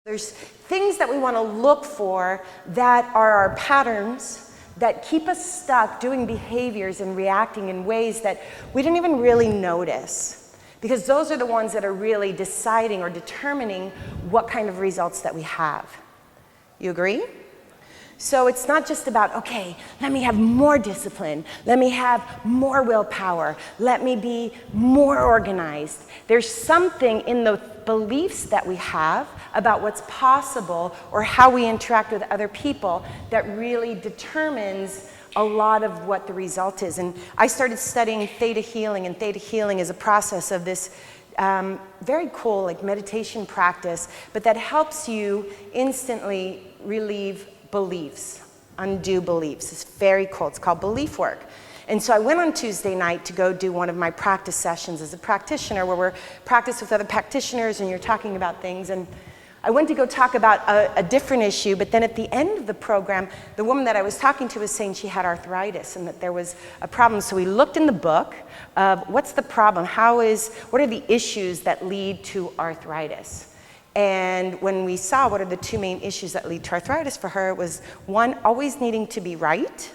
There's things that we want to look for that are our patterns that keep us stuck doing behaviors and reacting in ways that we didn't even really notice. Because those are the ones that are really deciding or determining what kind of results that we have. You agree? So it's not just about, okay, let me have more discipline, let me have more willpower, let me be more organized. There's something in the beliefs that we have about what's possible or how we interact with other people that really determines a lot of what the result is. And I started studying theta healing, and theta healing is a process of this very cool like meditation practice, but that helps you instantly relieve beliefs, undo beliefs. It's very cool. It's called belief work. And so I went on Tuesday night to go do one of my practice sessions as a practitioner where we're practice with other practitioners and you're talking about things. And I went to go talk about a different issue, but then at the end of the program, the woman that I was talking to was saying she had arthritis and that there was a problem. So we looked in the book of what's the problem? What are the issues that lead to arthritis? And when we saw what are the two main issues that lead to arthritis for her, it was one, always needing to be right,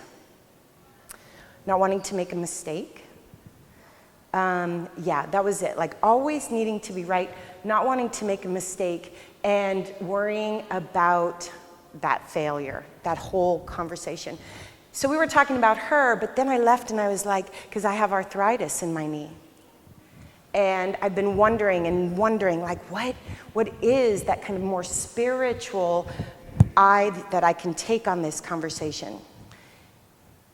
not wanting to make a mistake. Yeah, that was it. Like always needing to be right, not wanting to make a mistake, and worrying about that failure, that whole conversation. So we were talking about her, but then I left and I was like, because I have arthritis in my knee. And I've been wondering like what is that kind of more spiritual eye that I can take on this conversation?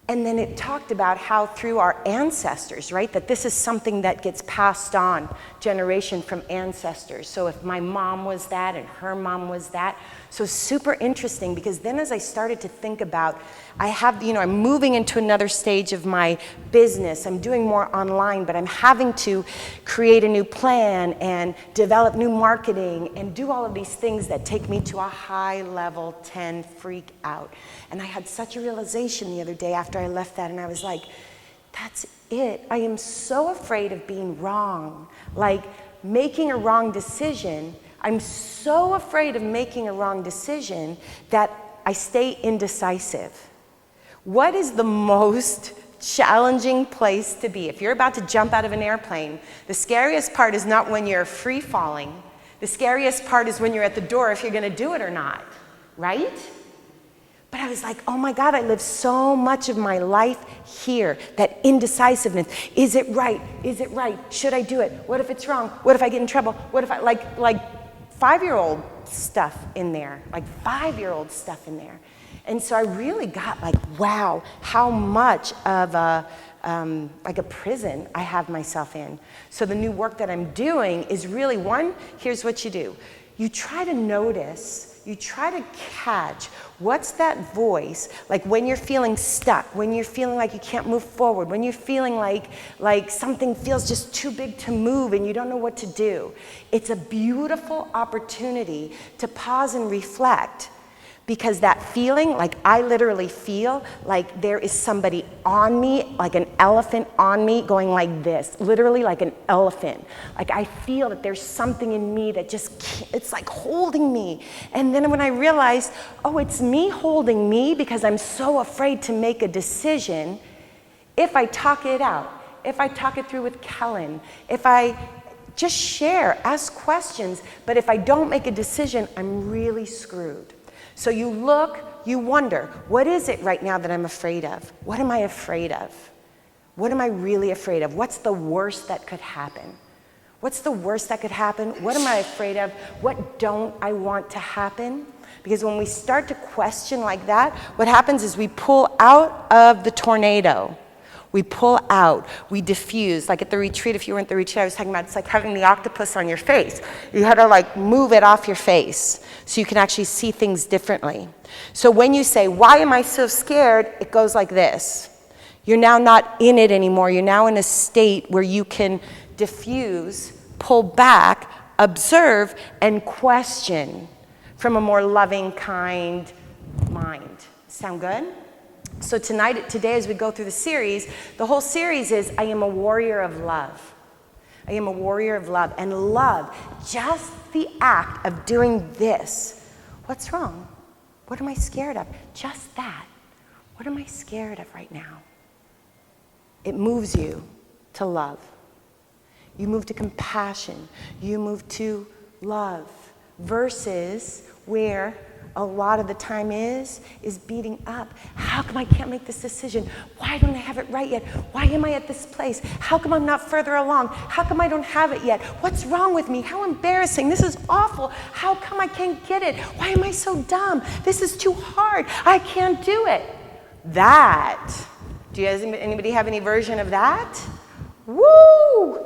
And then it talked about how through our ancestors, right, that this is something that gets passed on generation from ancestors. So if my mom was that and her mom was that, so super interesting because then as I started to think about, I'm moving into another stage of my business. I'm doing more online, but I'm having to create a new plan and develop new marketing and do all of these things that take me to a high level 10 freak out. And I had such a realization the other day after I left that, and I was like, that's it. I am so afraid of being wrong, like making a wrong decision. I'm so afraid of making a wrong decision that I stay indecisive. What is the most challenging place to be? If you're about to jump out of an airplane, the scariest part is not when you're free falling. The scariest part is when you're at the door if you're going to do it or not, right? But I was like, oh my God, I live so much of my life here, that indecisiveness. Is it right? Is it right? Should I do it? What if it's wrong? What if I get in trouble? What if I, like 5-year-old stuff in there, like 5-year-old stuff in there. And so I really got like, wow, how much of like a prison I have myself in. So the new work that I'm doing is really one, here's what you do. You try to notice, you try to catch what's that voice, like when you're feeling stuck, when you're feeling like you can't move forward, when you're feeling like something feels just too big to move and you don't know what to do. It's a beautiful opportunity to pause and reflect. Because that feeling, like I literally feel like there is somebody on me, like an elephant on me going like this, literally like an elephant. Like I feel that there's something in me that it's like holding me. And then when I realized, oh, it's me holding me because I'm so afraid to make a decision, if I talk it out, if I talk it through with Kellen, if I just share, ask questions, but if I don't make a decision, I'm really screwed. So you look, you wonder, what is it right now that I'm afraid of? What am I afraid of? What am I really afraid of? What's the worst that could happen? What's the worst that could happen? What am I afraid of? What don't I want to happen? Because when we start to question like that, what happens is we pull out of the tornado. We pull out, we diffuse. Like at the retreat, if you were at the retreat, I was talking about it's like having the octopus on your face. You had to like move it off your face so you can actually see things differently. So when you say, why am I so scared? It goes like this. You're now not in it anymore. You're now in a state where you can diffuse, pull back, observe, and question from a more loving, kind mind. Sound good? So today as we go through the series, the whole series is I am a warrior of love. I am a warrior of love. And love, just the act of doing this. What's wrong? What am I scared of? Just that. What am I scared of right now? It moves you to love. You move to compassion. You move to love. Versus where a lot of the time is beating up. How come I can't make this decision? Why don't I have it right yet? Why am I at this place? How come I'm not further along? How come I don't have it yet? What's wrong with me? How embarrassing. This is awful. How come I can't get it? Why am I so dumb? This is too hard. I can't do it. That. Do you guys, anybody have any version of that? Woo!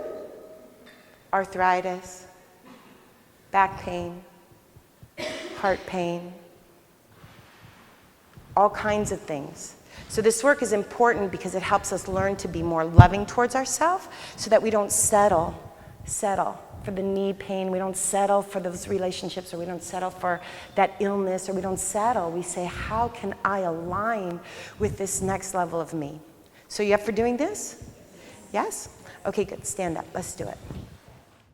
Arthritis, back pain, heart pain, all kinds of things. So this work is important because it helps us learn to be more loving towards ourselves so that we don't settle for the knee pain. We don't settle for those relationships, or we don't settle for that illness, or we don't settle. We say, how can I align with this next level of me? So you up for doing this? Yes? Okay, good. Stand up. Let's do it.